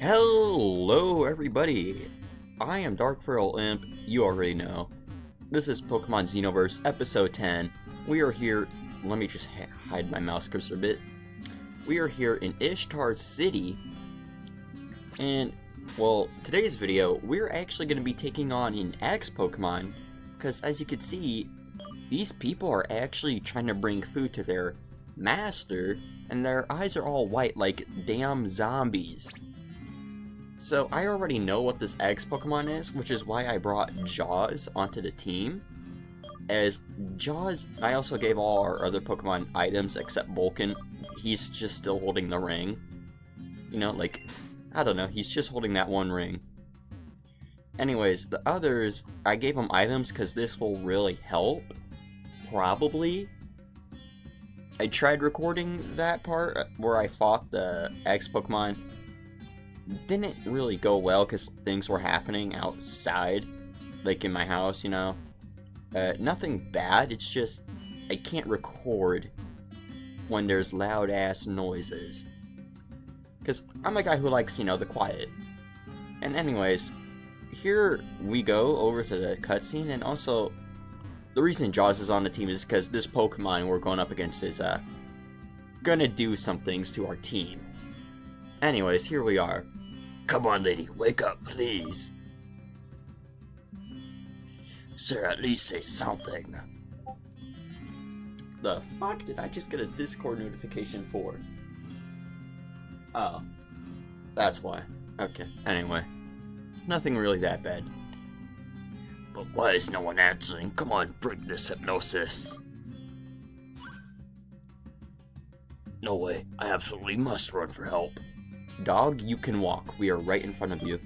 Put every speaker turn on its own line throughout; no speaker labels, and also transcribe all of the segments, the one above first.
Hello everybody, I am Dark Feral Imp, you already know. This is Pokemon Xenoverse episode 10. We are here, let me just hide my mouse cursor a bit. We are here in Ishtar City, and, well, today's video, we're actually going to be taking on an X Pokemon, because as you can see, these people are actually trying to bring food to their master, and their eyes are all white like damn zombies. So I already know what this X Pokemon is, which is why I brought Jaws onto the team. As Jaws, I also gave all our other Pokemon items except Vulcan. He's just still holding the ring. You know, like, I don't know, he's just holding that one ring. Anyways, the others, I gave them items because this will really help. Probably. I tried recording that part where I fought the X Pokemon. Didn't really go well because things were happening outside, like in my house, you know. Nothing bad, it's just I can't record when there's loud ass noises. Because I'm a guy who likes, you know, the quiet. And anyways, here we go over to the cutscene, and also the reason Jaws is on the team is because this Pokemon we're going up against is gonna do some things to our team. Anyways, here we are.
Come on, lady, wake up, please. Sir, at least say something.
The fuck did I just get a Discord notification for? Oh. That's why. Okay, anyway. Nothing really that bad.
But why is no one answering? Come on, break this hypnosis. No way, I absolutely must run for help.
Dog, you can walk. We are right in front of you.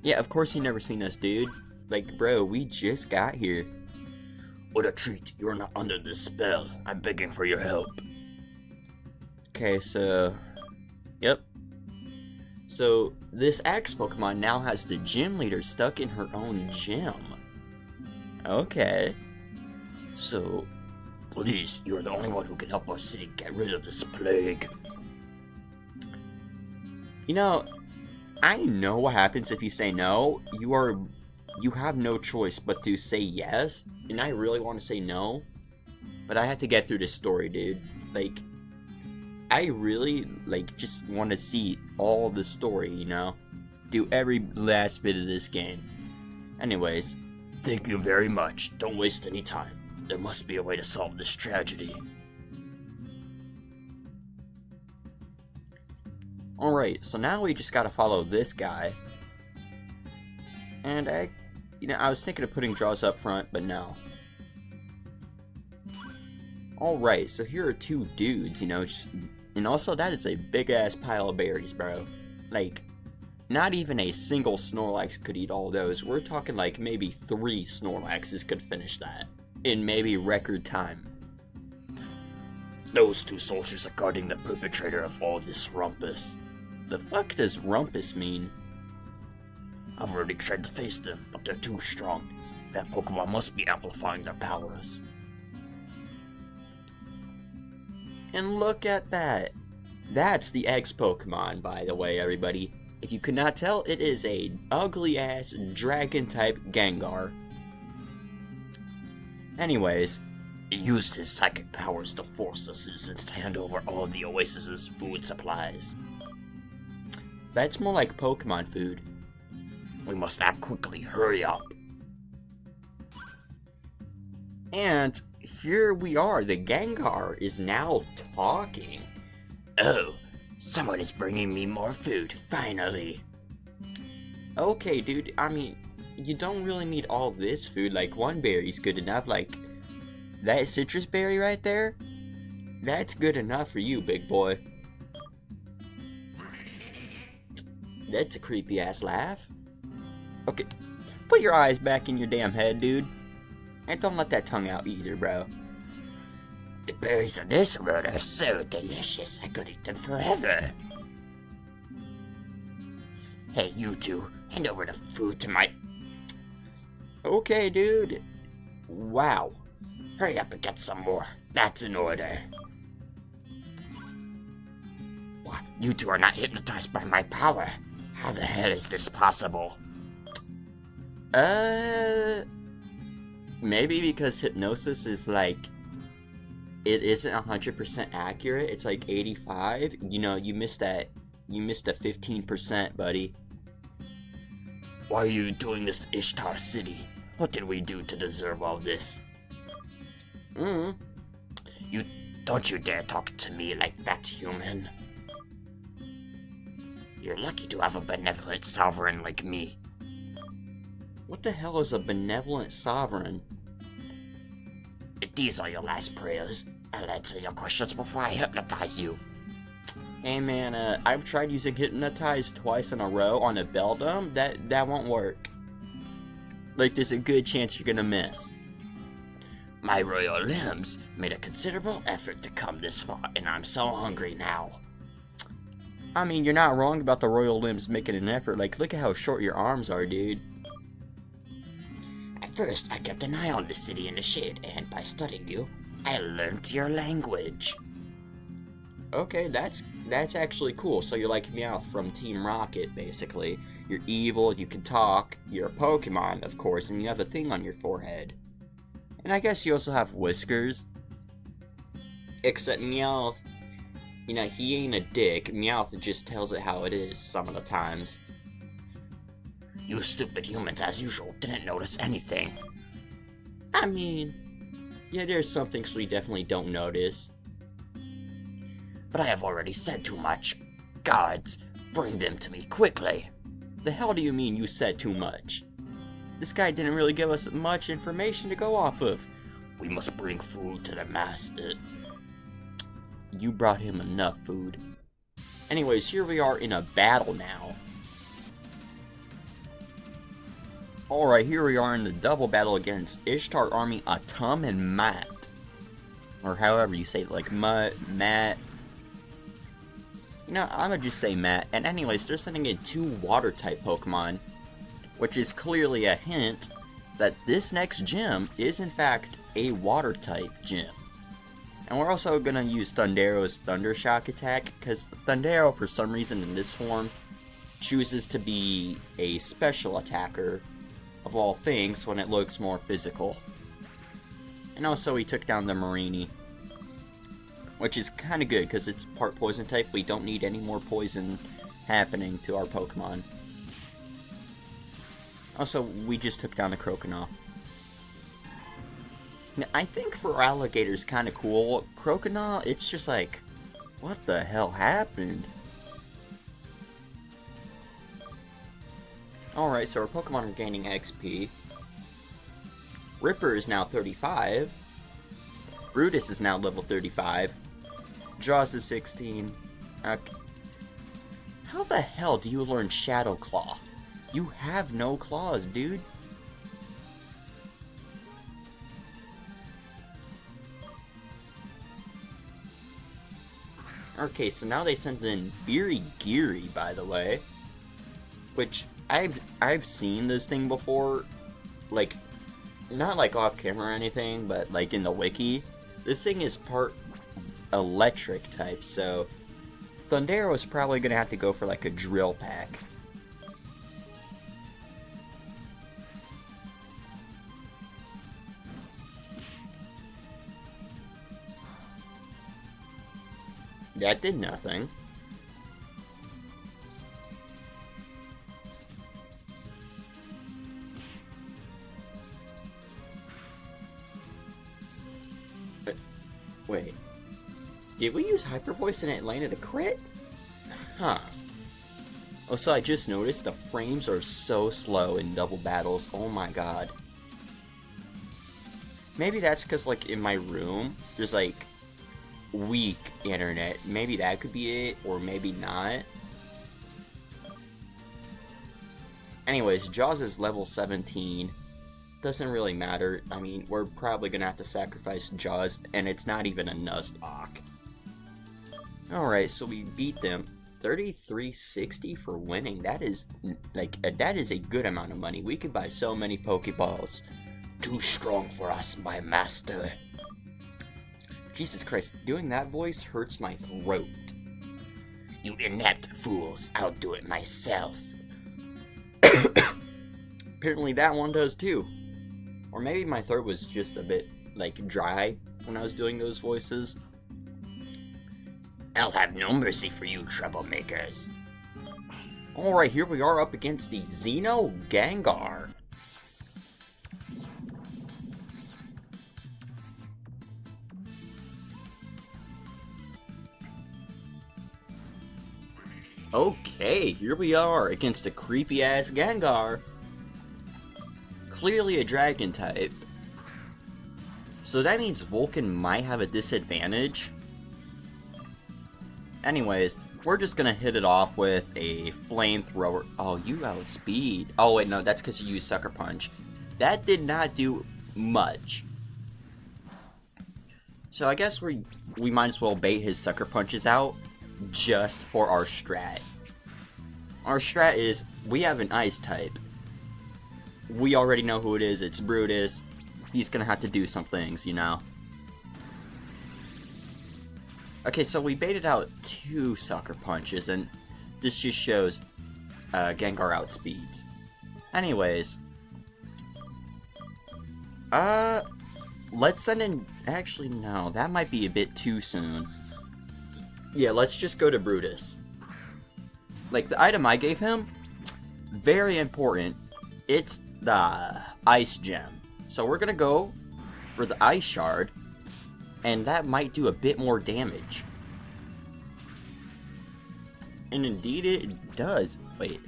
Yeah, of course you never seen us, dude. Like, bro, we just got here.
What a treat. You're not under this spell. I'm begging for your help.
Okay, so... Yep. So, this X Pokemon now has the gym leader stuck in her own gym. Okay.
So... Please, you're the only one who can help our city get rid of this plague.
You know, I know what happens if you say no. You have no choice but to say yes, and I really want to say no, but I have to get through this story, dude. Like, I really, like, just want to see all the story, you know? Do every last bit of this game. Anyways.
Thank you very much. Don't waste any time. There must be a way to solve this tragedy.
Alright, so now we just gotta follow this guy. And I was thinking of putting Jaws up front, but no. Alright, so here are two dudes, you know, and also that is a big ass pile of berries, bro. Like, not even a single Snorlax could eat all those. We're talking like maybe 3 Snorlaxes could finish that in maybe record time.
Those 2 soldiers are guarding the perpetrator of all this rumpus.
The fuck does rumpus mean?
I've already tried to face them, but they're too strong. That Pokemon must be amplifying their powers.
And look at that. That's the X Pokemon, by the way, everybody. If you could not tell, it is a ugly ass dragon type Gengar. Anyways,
he used his psychic powers to force the citizens to hand over all of the Oasis's food supplies.
That's more like Pokemon food.
We must act quickly, hurry up.
And here we are, the Gengar is now talking.
Oh, someone is bringing me more food, finally.
Okay, dude, I mean, you don't really need all this food. Like, one berry's good enough. Like, that citrus berry right there, that's good enough for you, big boy. That's a creepy ass laugh. Okay, put your eyes back in your damn head, dude. And don't let that tongue out either, bro.
The berries on this road are so delicious, I could eat them forever. Hey, you two, hand over the food to my...
Okay, dude. Wow.
Hurry up and get some more. That's in order. What? You two are not hypnotized by my power. How the hell is this possible?
Maybe because hypnosis is like, it isn't 100% accurate. It's like 85. You know, you missed a 15%, buddy.
Why are you doing this to Ishtar City? What did we do to deserve all this? Don't you dare talk to me like that, human. You're lucky to have a benevolent sovereign like me.
What the hell is a benevolent sovereign?
If these are your last prayers, I'll answer your questions before I hypnotize you.
Hey man, I've tried using hypnotize twice in a row on a beldam. That won't work. Like, there's a good chance you're gonna miss.
My royal limbs made a considerable effort to come this far, and I'm so hungry now.
I mean, you're not wrong about the royal limbs making an effort. Like, look at how short your arms are, dude.
At first, I kept an eye on the city in the shade, and by studying you, I learned your language.
Okay, that's actually cool. So you're like Meowth from Team Rocket, basically. You're evil, you can talk, you're a Pokemon, of course, and you have a thing on your forehead. And I guess you also have whiskers. Except Meowth, you know, he ain't a dick. Meowth just tells it how it is some of the times.
You stupid humans, as usual, didn't notice anything.
I mean, yeah, there's some things we definitely don't notice.
But I have already said too much. Guards, bring them to me quickly.
The hell do you mean you said too much? This guy didn't really give us much information to go off of.
We must bring food to the master.
You brought him enough food. Anyways, here we are in a battle now. Alright, here we are in the double battle against Ishtar Army Atum and Matt. Or however you say it, like Matt. You know, I'm gonna just say Matt. And anyways, they're sending in 2 water-type Pokemon, which is clearly a hint that this next gym is in fact a water-type gym. And we're also gonna use Thundero's Thunder Shock attack, because Thundero, for some reason in this form, chooses to be a special attacker, of all things, when it looks more physical. And also we took down the Marini, which is kind of good, because it's part poison type. We don't need any more poison happening to our Pokemon. Also, we just took down the Croconaw. Now, I think for alligators kind of cool. Croconaw, it's just like, what the hell happened? Alright, so our Pokemon are gaining XP. Ripper is now 35. Brutus is now level 35. Jaws is 16. Okay. How the hell do you learn Shadow Claw? You have no claws, dude. Okay, so now they sent in Beery Geary, by the way. Which, I've seen this thing before. Like, not like off camera or anything, but like in the wiki. This thing is part electric type, so Thundero is probably gonna have to go for like a drill pack. That did nothing. Wait. Did we use Hyper Voice and it landed a crit? Huh. Oh, so I just noticed the frames are so slow in double battles. Oh my god. Maybe that's because, like, in my room, there's, like, weak internet. Maybe that could be it, or maybe not. Anyways, Jaws is level 17. Doesn't really matter. I mean, we're probably gonna have to sacrifice Jaws, and it's not even a Nuzlocke. Alright, so we beat them. 3360 for winning. That is, like, that is a good amount of money. We could buy so many Pokeballs.
Too strong for us, my master.
Jesus Christ, doing that voice hurts my throat.
You inept fools, I'll do it myself.
Apparently that one does too. Or maybe my throat was just a bit, like, dry when I was doing those voices.
I'll have no mercy for you, troublemakers.
Alright, here we are up against the Gengar. Okay, here we are against a creepy-ass Gengar. Clearly a dragon type. So that means Vulcan might have a disadvantage. Anyways, we're just gonna hit it off with a flamethrower. Oh, you outspeed. Oh wait, no, that's because you used Sucker Punch. That did not do much. So I guess we might as well bait his Sucker Punches out just for our strat. Our strat is, we have an Ice type. We already know who it is, it's Brutus. He's gonna have to do some things, you know. Okay, so we baited out 2 Sucker Punches, and this just shows Gengar outspeeds. Anyways. Let's send in... Actually, no, that might be a bit too soon. Yeah, let's just go to Brutus. Like, the item I gave him, very important. It's the Ice Gem. So we're gonna go for the Ice Shard, and that might do a bit more damage. And indeed it does. Wait.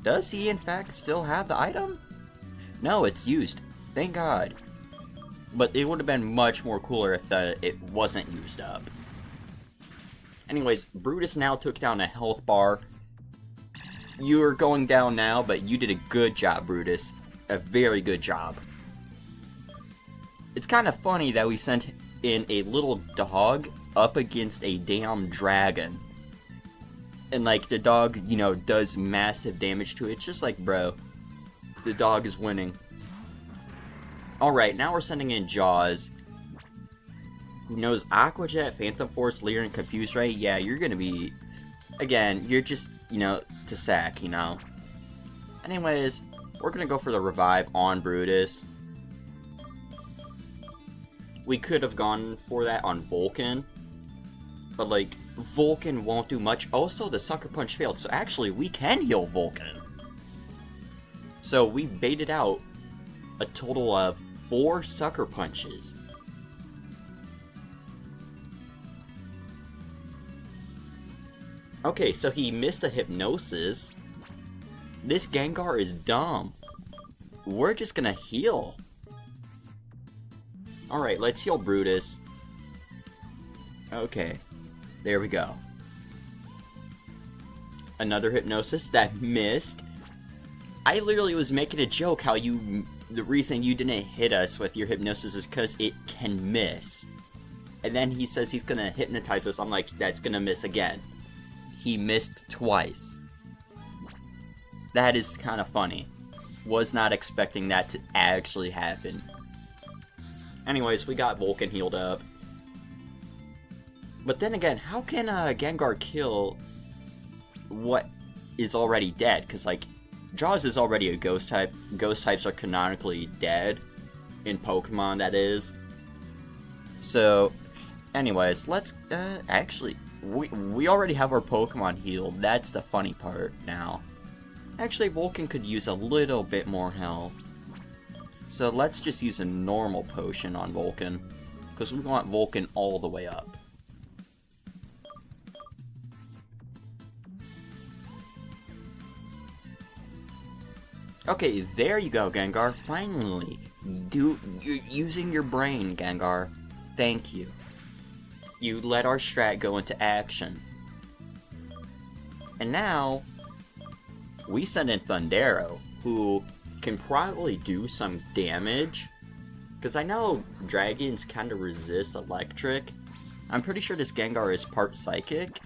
Does he in fact still have the item? No, it's used. Thank God. But it would have been much more cooler if it wasn't used up. Anyways, Brutus now took down a health bar. You're going down now, but you did a good job, Brutus. A very good job. It's kind of funny that we sent in a little dog up against a damn dragon. And, like, the dog, you know, does massive damage to it. It's just like, bro, the dog is winning. Alright, now we're sending in Jaws. Who knows Aqua Jet, Phantom Force, Leer, and Confuse Ray? Yeah, you're gonna be... Again, you're just, you know, to sack, you know. Anyways, we're gonna go for the Revive on Brutus. We could have gone for that on Vulcan. But, like, Vulcan won't do much. Also, the Sucker Punch failed, so actually, we can heal Vulcan. So, we baited out a total of 4 Sucker Punches. Okay, so he missed a Hypnosis. This Gengar is dumb. We're just gonna heal. Alright, let's heal Brutus. Okay, there we go. Another Hypnosis that missed. I literally was making a joke how the reason you didn't hit us with your Hypnosis is because it can miss. And then he says he's gonna hypnotize us. I'm like, that's gonna miss again. He missed twice. That is kind of funny. Was not expecting that to actually happen. Anyways, we got Vulcan healed up. But then again, how can Gengar kill what is already dead? Because, like, Jaws is already a ghost type. Ghost types are canonically dead. In Pokemon, that is. So, anyways, let's, actually... We already have our Pokemon healed. That's the funny part now. Actually, Vulcan could use a little bit more health. So let's just use a normal potion on Vulcan. Because we want Vulcan all the way up. Okay, there you go, Gengar. Finally. You're using your brain, Gengar. Thank you. You let our strat go into action. And now, we send in Thundero, who can probably do some damage. Because I know dragons kind of resist electric. I'm pretty sure this Gengar is part psychic.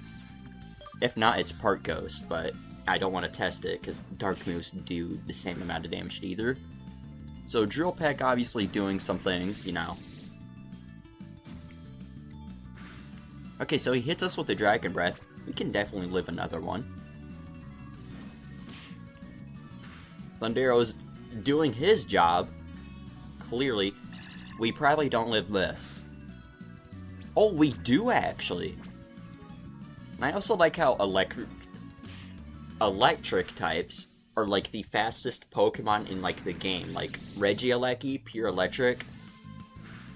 If not, it's part ghost, but I don't want to test it, because dark moves do the same amount of damage to either. So Drill Peck obviously doing some things, you know. Okay, so he hits us with the Dragon Breath. We can definitely live another one. Thundero's doing his job. Clearly, we probably don't live this. Oh, we do actually. And I also like how electric types are like the fastest Pokemon in like the game. Like Regieleki, pure electric.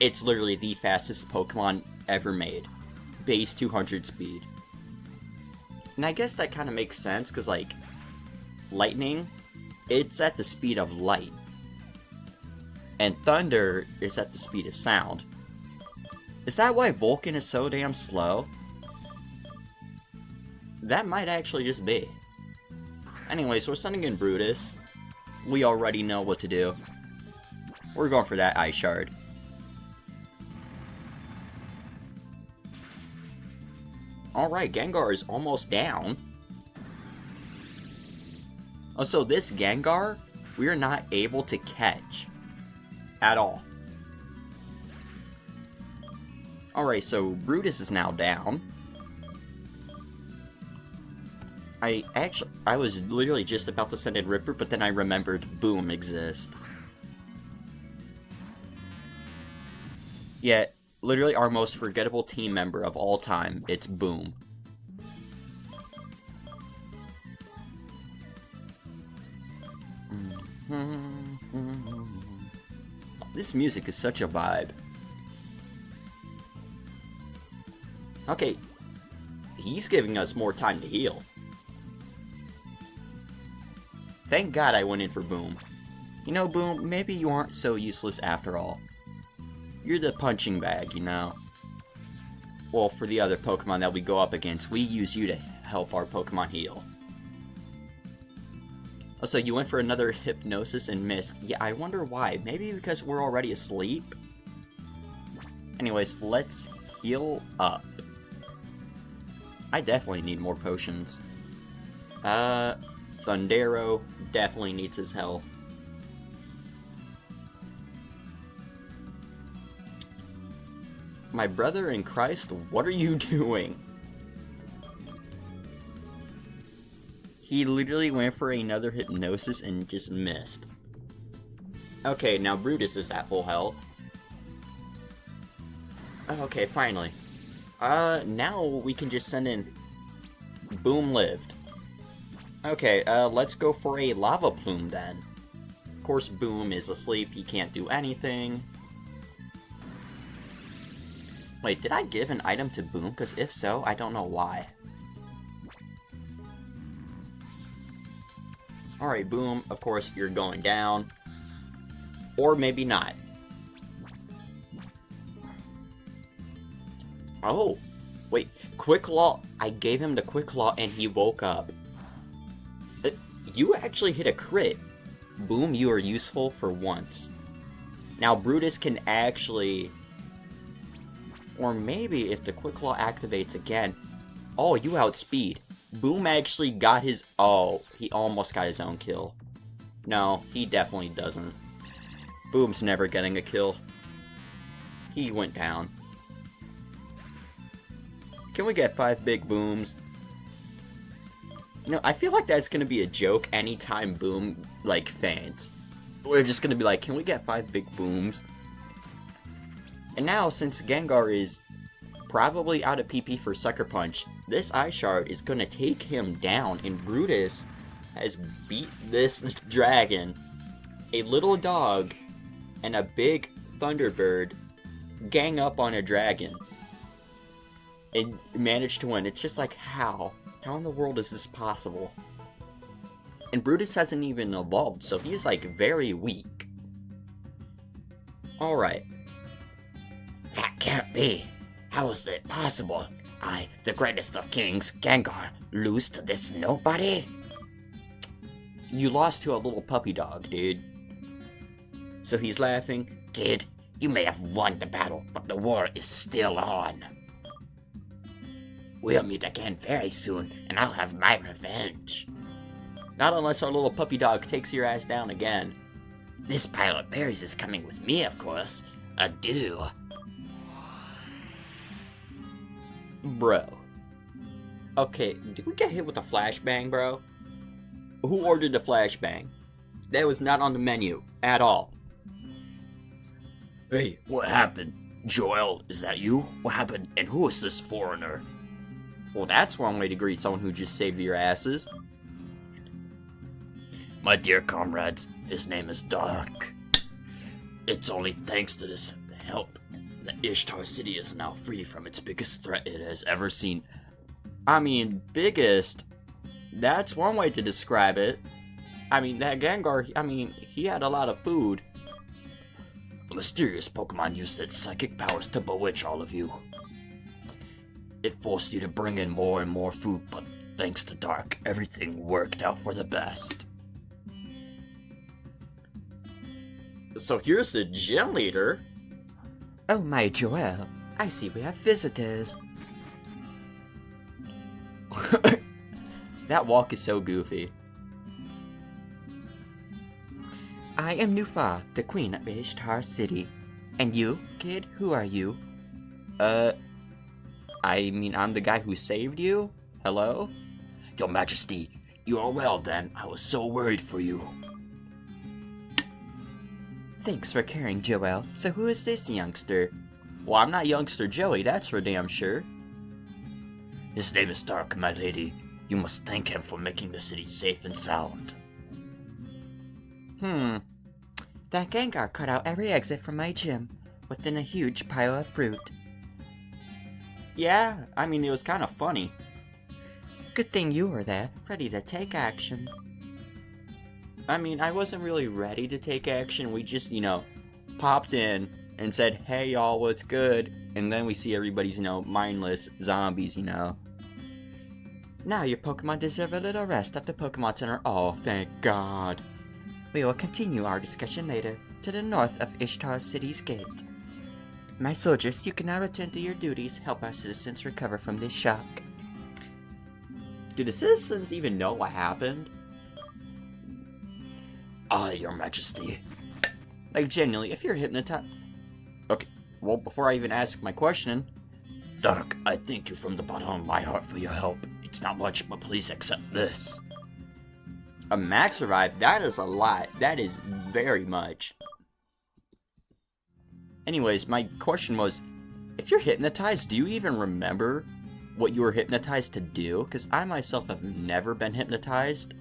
It's literally the fastest Pokemon ever made. Base 200 speed. And I guess that kind of makes sense because like lightning, it's at the speed of light. And thunder is at the speed of sound. Is that why Vulcan is so damn slow? That might actually just be. Anyway, so we're sending in Brutus. We already know what to do. We're going for that Ice Shard. Alright, Gengar is almost down. Oh, so this Gengar, we are not able to catch. At all. Alright, so Brutus is now down. I was literally just about to send in Ripper, but then I remembered Boom exists. Yeah, literally our most forgettable team member of all time, it's Boom. This music is such a vibe. Okay, he's giving us more time to heal. Thank God I went in for Boom. You know, Boom, maybe you aren't so useless after all. You're the punching bag, you know. Well, for the other Pokemon that we go up against, we use you to help our Pokemon heal. Oh, so you went for another Hypnosis and missed. Yeah, I wonder why. Maybe because we're already asleep? Anyways, let's heal up. I definitely need more potions. Thundero definitely needs his health. My brother in Christ, what are you doing? He literally went for another Hypnosis and just missed. Okay, now Brutus is at full health. Okay, finally. Now we can just send in Boom lived. Okay, let's go for a Lava Plume then. Of course, Boom is asleep, he can't do anything. Wait, did I give an item to Boom? Because if so, I don't know why. Alright, Boom, of course, you're going down. Or maybe not. Oh, wait, Quick Claw. I gave him the Quick Claw and he woke up. You actually hit a crit. Boom, you are useful for once. Now, Brutus can actually... Or maybe if the Quick Claw activates again... Oh, you outspeed. Boom actually got his... Oh, he almost got his own kill. No, he definitely doesn't. Boom's never getting a kill. He went down. Can we get 5 big Booms? You know, I feel like that's gonna be a joke anytime Boom, like, faints. We're just gonna be like, can we get 5 big Booms? And now, since Gengar is probably out of PP for Sucker Punch, this Ice Shard is gonna take him down, and Brutus has beat this dragon. A little dog and a big Thunderbird gang up on a dragon and managed to win. It's just like, how? How in the world is this possible? And Brutus hasn't even evolved, so he's like very weak. Alright.
That can't be. How is it possible? I, the greatest of kings, Gengar, lose to this nobody?
You lost to a little puppy dog, dude. So he's laughing.
Kid, you may have won the battle, but the war is still on. We'll meet again very soon, and I'll have my revenge.
Not unless our little puppy dog takes your ass down again.
This pile of berries is coming with me, of course. Adieu.
Bro. Okay, did we get hit with a flashbang, bro? Who ordered the flashbang? That was not on the menu at all.
Hey, what happened? Joel, is that you? What happened? And who is this foreigner?
Well, that's one way to greet someone who just saved your asses.
My dear comrades, his name is Dark. It's only thanks to this help that Ishtar City is now free from its biggest threat it has ever seen.
I mean, biggest? That's one way to describe it. I mean, that Gengar, he had a lot of food.
A mysterious Pokemon used its psychic powers to bewitch all of you. It forced you to bring in more and more food, but thanks to Dark, everything worked out for the best.
So here's the gym leader.
Oh my, Joel, I see we have visitors.
That walk is so goofy.
I am Nufa, the queen of Ishtar City. And you, kid, who are you?
I'm the guy who saved you? Hello?
Your Majesty, you are well then. I was so worried for you.
Thanks for caring, Joel. So who is this youngster?
Well, I'm not youngster Joey, that's for damn sure.
His name is Dark, my lady. You must thank him for making the city safe and sound.
That Gengar cut out every exit from my gym, within a huge pile of fruit.
Yeah, it was kind of funny.
Good thing you were there, ready to take action.
I wasn't really ready to take action. We just, popped in and said, hey y'all, what's good? And then we see everybody's, mindless zombies,
Now your Pokemon deserve a little rest at the Pokemon Center. Oh, thank God. We will continue our discussion later, to the north of Ishtar City's gate. My soldiers, you can now return to your duties, help our citizens recover from this shock.
Do the citizens even know what happened?
Your Majesty.
Like, genuinely, if you're hypnotized... Okay, well, before I even ask my question...
Dark, I thank you from the bottom of my heart for your help. It's not much, but please accept this.
A max revive? That is a lot. That is very much. Anyways, my question was, if you're hypnotized, do you even remember what you were hypnotized to do? Because I myself have never been hypnotized.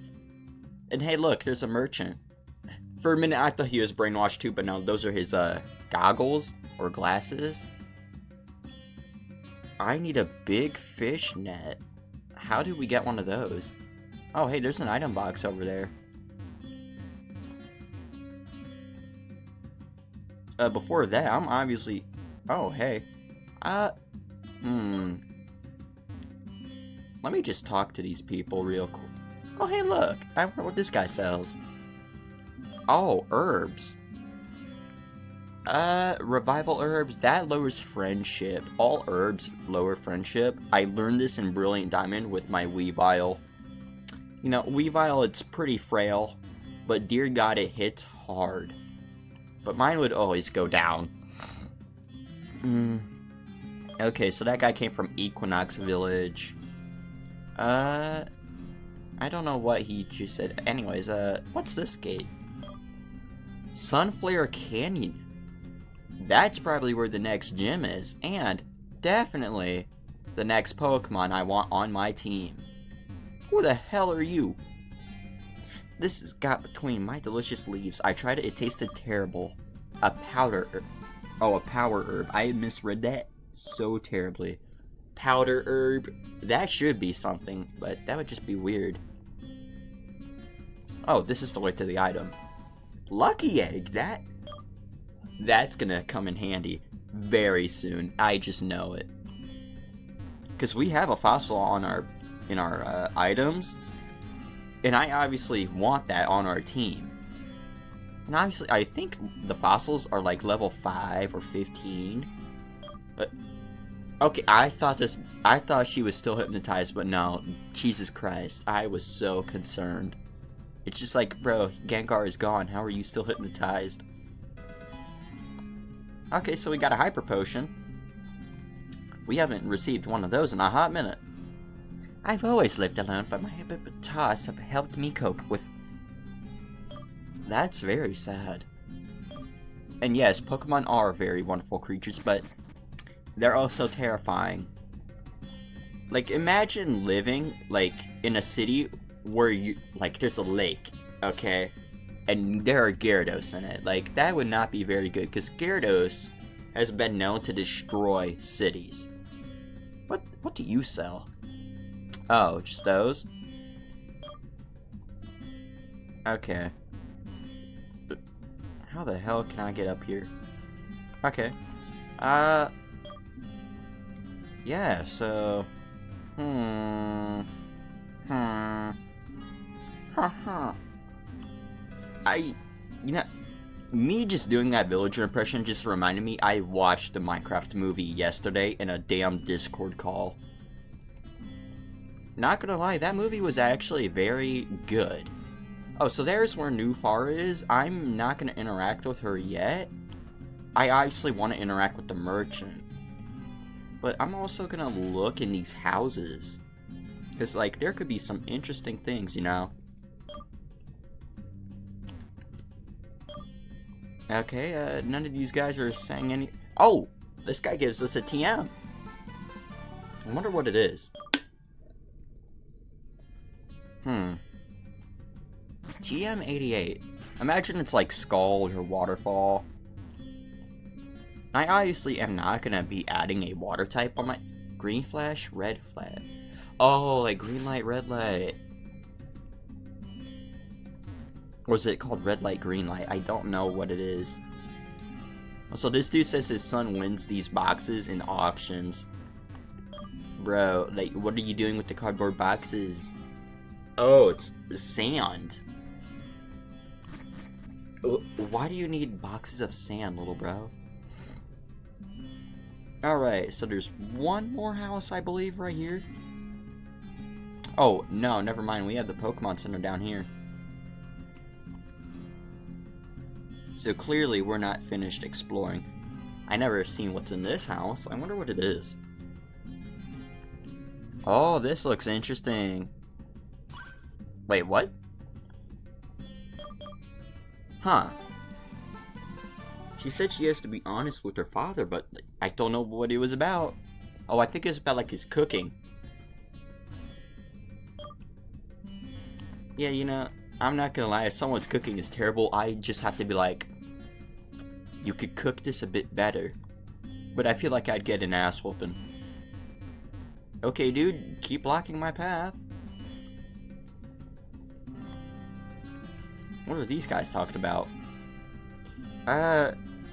And hey, look, there's a merchant. For a minute, I thought he was brainwashed too, but no, those are his, goggles or glasses. I need a big fish net. How do we get one of those? Oh, hey, there's an item box over there. Before that, I'm obviously... Oh, hey. Let me just talk to these people real quick. Oh, hey, look. I wonder what this guy sells. Oh, herbs. Revival herbs, that lowers friendship. All herbs lower friendship. I learned this in Brilliant Diamond with my Weavile. Weavile, it's pretty frail, but dear God, it hits hard. But mine would always go down. Okay, so that guy came from Equinox Village. I don't know what he just said. Anyways, what's this gate? Sunflare Canyon. That's probably where the next gym is, and definitely the next Pokemon I want on my team. Who the hell are you? This is got between my delicious leaves. I tried it, it tasted terrible. A powder herb. Oh, a power herb. I misread that so terribly. Powder herb. That should be something, but that would just be weird. Oh, this is the way to the item. Lucky egg, that's gonna come in handy very soon. I just know it. Because we have a fossil on in our items, and I obviously want that on our team. And obviously, I think the fossils are like level 5 or 15. But okay, I thought she was still hypnotized, but no, Jesus Christ, I was so concerned. It's just like, bro, Gengar is gone. How are you still hypnotized? Okay, so we got a Hyper Potion. We haven't received one of those in a hot minute.
I've always lived alone, but my hippopotas have helped me cope with...
That's very sad. And yes, Pokemon are very wonderful creatures, but they're also terrifying. Like, imagine living, like, in a city where you, like, there's a lake, okay? And there are Gyarados in it. Like, that would not be very good, because Gyarados has been known to destroy cities. What do you sell? Oh, just those? Okay. How the hell can I get up here? Okay. Yeah, so... You know, me just doing that villager impression just reminded me I watched the Minecraft movie yesterday in a damn Discord call. Not gonna lie, that movie was actually very good. Oh, so there's where Nufar is. I'm not gonna interact with her yet. I obviously want to interact with the merchant. But I'm also gonna look in these houses. Because, like, there could be some interesting things, you know? Okay, none of these guys are saying any... Oh! This guy gives us a TM. I wonder what it is. GM88. Imagine it's like Scald or Waterfall. I obviously am not gonna be adding a water type on my... Green Flash, Red Flash. Oh, like green light, red light. Or is it called red light, green light? I don't know what it is. So this dude says his son wins these boxes in auctions. Bro, like, what are you doing with the cardboard boxes? Oh, it's sand. Why do you need boxes of sand, little bro? Alright, so there's one more house, I believe, right here. Oh, no, never mind. We have the Pokemon Center down here. So clearly we're not finished exploring. I never have seen what's in this house. I wonder what it is. Oh, this looks interesting. Wait, what? Huh. She said she has to be honest with her father, but like, I don't know what it was about. Oh, I think it was about like his cooking. Yeah, you know, I'm not gonna lie, if someone's cooking is terrible, I just have to be like, you could cook this a bit better. But I feel like I'd get an ass whooping. Okay, dude, keep blocking my path. What are these guys talking about?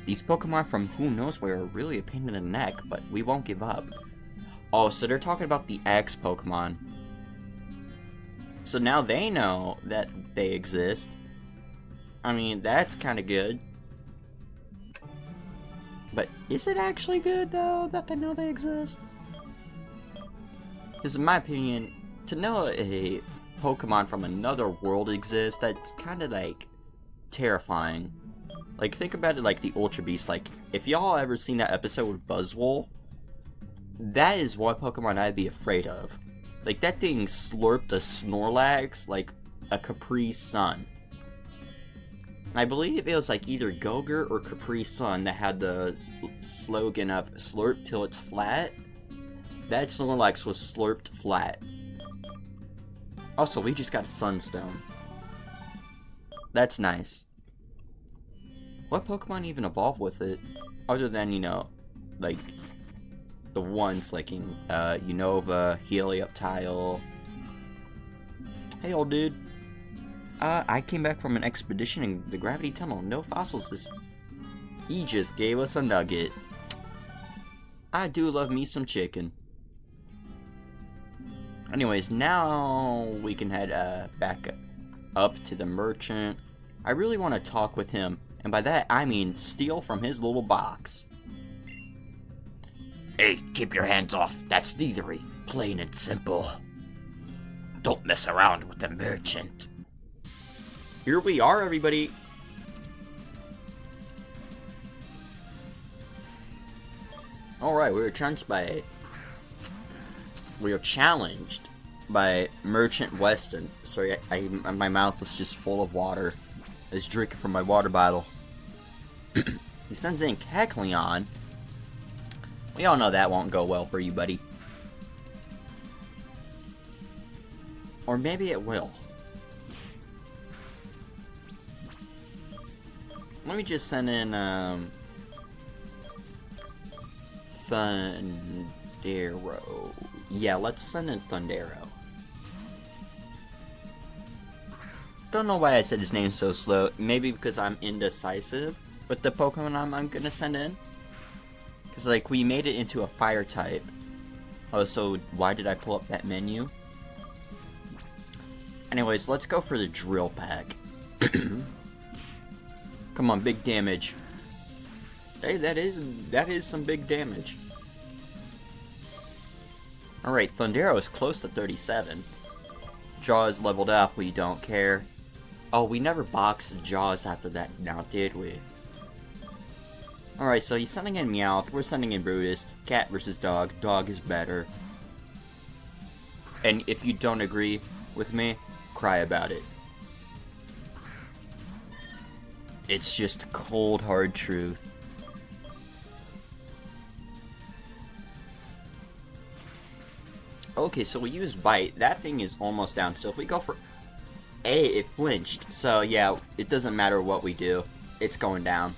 These Pokemon from who knows where are really a pain in the neck, but we won't give up. Oh, so they're talking about the X Pokemon. So now they know that they exist. I mean, that's kind of good. But is it actually good, though, that they know they exist? Because in my opinion, to know a Pokemon from another world exists, that's kind of, like, terrifying. Like, think about it like the Ultra Beast. Like, if y'all ever seen that episode with Buzzwole, that is one Pokemon I'd be afraid of. Like, that thing slurped a Snorlax like a Capri Sun. And I believe it was like either Gogurt or Capri Sun that had the slogan of slurp till it's flat. That Snorlax was slurped flat. Also, we just got a Sunstone. That's nice. What Pokemon even evolved with it? Other than, you know, like... the ones like in Unova, Helioptile. Hey, old dude. I came back from an expedition in the Gravity Tunnel. No fossils this... He just gave us a nugget. I do love me some chicken. Anyways, now we can head back up to the merchant. I really want to talk with him. And by that, I mean steal from his little box.
Hey, keep your hands off. That's thievery. Plain and simple. Don't mess around with the merchant.
Here we are, everybody. Alright, we were challenged by Merchant Weston. Sorry, my mouth was just full of water. I was drinking from my water bottle. He sends in Kecleon. We all know that won't go well for you, buddy. Or maybe it will. Let me just send in, Thundero. Yeah, let's send in Thundero. Don't know why I said his name so slow. Maybe because I'm indecisive with the Pokemon I'm gonna send in. Because, like, we made it into a fire type. Oh, so why did I pull up that menu? Anyways, let's go for the drill pack. Come on, big damage. Hey, that is some big damage. Alright, Thundero is close to 37. Jaws leveled up, we don't care. Oh, we never boxed Jaws after that now, did we? Alright, so he's sending in Meowth, we're sending in Brutus. Cat versus dog. Dog is better. And if you don't agree with me, cry about it. It's just cold, hard truth. Okay, so we use Bite. That thing is almost down. So if we go for A, it flinched. So yeah, it doesn't matter what we do. It's going down.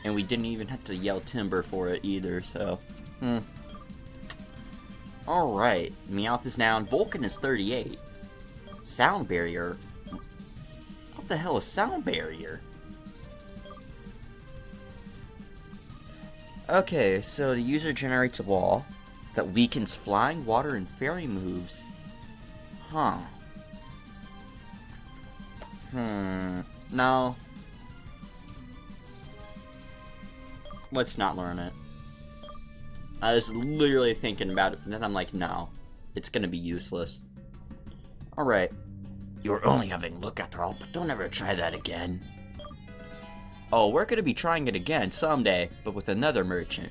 And we didn't even have to yell timber for it either, so... Alright, Meowth is down. Vulcan is 38. Sound Barrier? What the hell is Sound Barrier? Okay, so the user generates a wall that weakens flying, water, and fairy moves. Huh. No. Let's not learn it. I was literally thinking about it, and then I'm like, no. It's gonna be useless. Alright.
You're only having a look after all, but don't ever try that again.
Oh, we're gonna be trying it again someday, but with another merchant.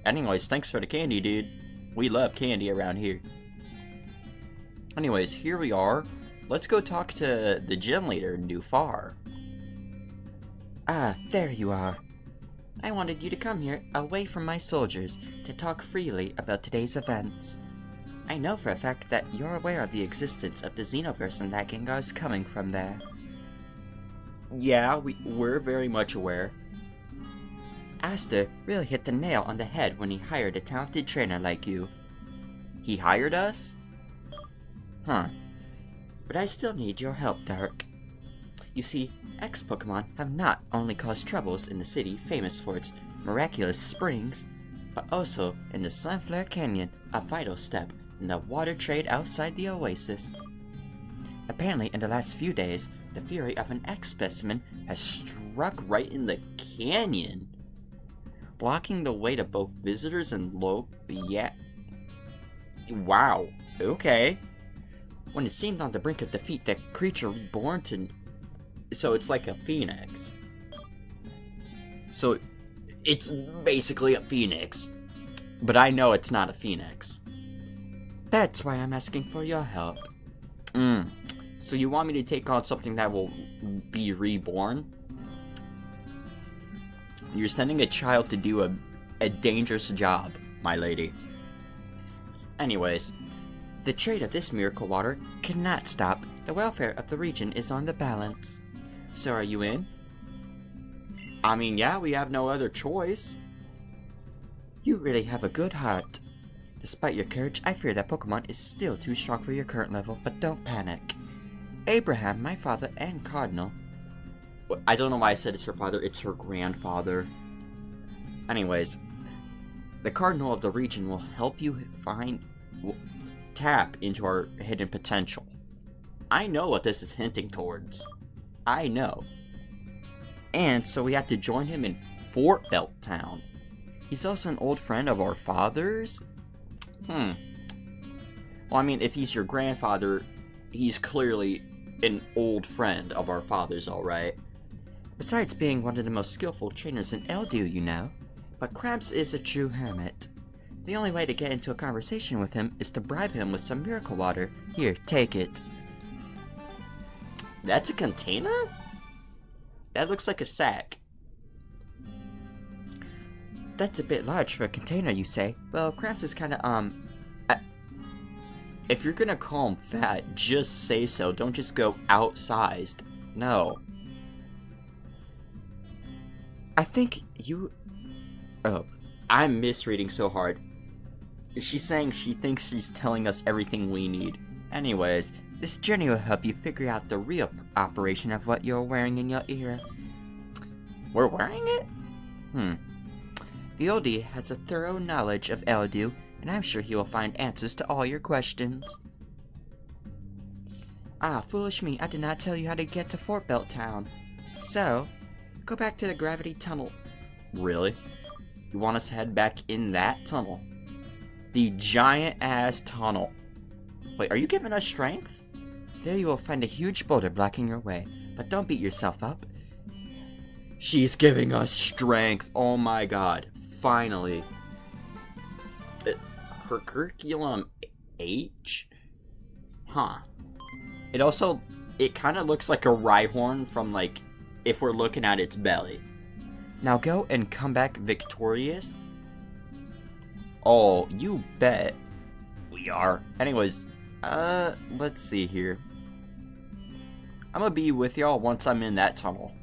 Anyways, thanks for the candy, dude. We love candy around here. Anyways, here we are. Let's go talk to the gym leader, Nufar.
Ah, there you are. I wanted you to come here, away from my soldiers, to talk freely about today's events. I know for a fact that you're aware of the existence of the Xenoverse and that Gengar's coming from there.
Yeah, we're very much aware.
Ashtar really hit the nail on the head when he hired a talented trainer like you.
He hired us?
Huh. But I still need your help, Dark. You see, X-Pokemon have not only caused troubles in the city famous for its miraculous springs, but also in the Sunflower Canyon, a vital step in the water trade outside the oasis. Apparently, in the last few days, the fury of an X-specimen has struck
right in the canyon, blocking the way to both visitors and yeah. Wow. Okay.
When it seemed on the brink of defeat, that creature reborn to...
So it's like a phoenix. So it's basically a phoenix. But I know it's not a phoenix.
That's why I'm asking for your help.
So you want me to take on something that will be reborn? You're sending a child to do a dangerous job, my lady. Anyways,
the trade of this miracle water cannot stop. The welfare of the region is on the balance. So are you in?
I mean, yeah, we have no other choice.
You really have a good heart. Despite your courage, I fear that Pokemon is still too strong for your current level, but don't panic. Abraham, my father, and Cardinal...
I don't know why I said it's her father, it's her grandfather. Anyways, the Cardinal of the region will help you tap into our hidden potential. I know what this is hinting towards. I know. And so we have to join him in Fort Belt Town. He's also an old friend of our father's? Well, I mean, if he's your grandfather, he's clearly an old friend of our father's, alright.
Besides being one of the most skillful trainers in Eldu, you know. But Krabs is a true hermit. The only way to get into a conversation with him is to bribe him with some miracle water. Here, take it.
That's a container? That looks like a sack.
That's a bit large for a container, you say? Well, Krabs is kinda,
If you're gonna call him fat, just say so. Don't just go outsized. No.
I think you...
Oh, I'm misreading so hard. She's saying she thinks she's telling us everything we need.
Anyways, this journey will help you figure out the real operation of what you're wearing in your ear.
We're wearing it?
The oldie has a thorough knowledge of Eldu, and I'm sure he will find answers to all your questions. Ah, foolish me, I did not tell you how to get to Fort Belt Town. So, go back to the gravity tunnel.
Really? You want us to head back in that tunnel? The giant-ass tunnel. Wait, are you giving us strength?
There you will find a huge boulder blocking your way, but don't beat yourself up.
She's giving us strength. Oh my god. Finally. Her curriculum H? Huh. It kind of looks like a Rhyhorn from, like, if we're looking at its belly.
Now go and come back victorious.
Oh, you bet.
We are.
Anyways, let's see here. I'm gonna be with y'all once I'm in that tunnel.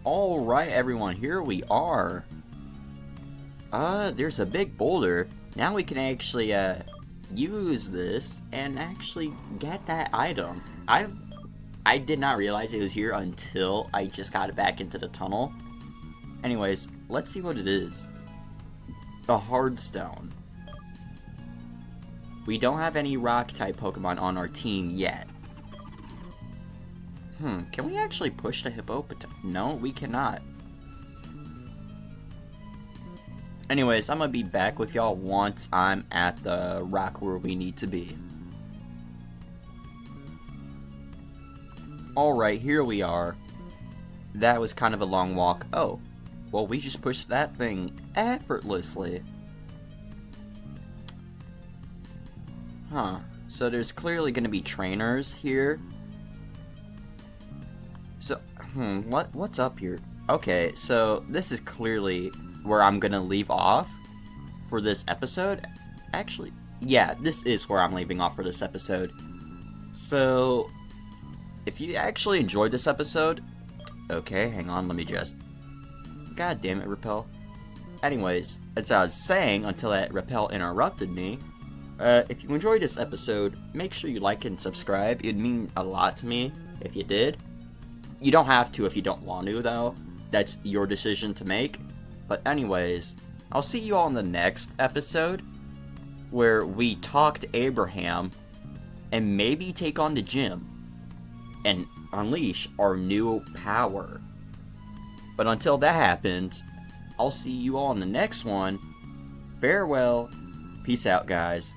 Alright, everyone, here we are. There's a big boulder. Now we can actually, use this and actually get that item. I did not realize it was here until I just got it back into the tunnel. Anyways, let's see what it is. A hard stone. We don't have any rock-type Pokemon on our team yet. Can we actually push the Hippopotamus? No, we cannot. Anyways, I'm gonna be back with y'all once I'm at the rock where we need to be. Alright, here we are. That was kind of a long walk. Oh, well, we just pushed that thing effortlessly. Huh. So there's clearly gonna be trainers here. So, what's up here? Okay, so this is clearly where I'm gonna leave off for this episode. Actually, yeah, this is where I'm leaving off for this episode. So, if you actually enjoyed this episode, okay, hang on, let me just... God damn it, Repel. Anyways, as I was saying, until that Repel interrupted me, if you enjoyed this episode, make sure you like and subscribe. It'd mean a lot to me if you did. You don't have to if you don't want to, though. That's your decision to make. But anyways, I'll see you all in the next episode, where we talk to Abraham, and maybe take on the gym, and unleash our new power. But until that happens, I'll see you all in the next one. Farewell. Peace out, guys.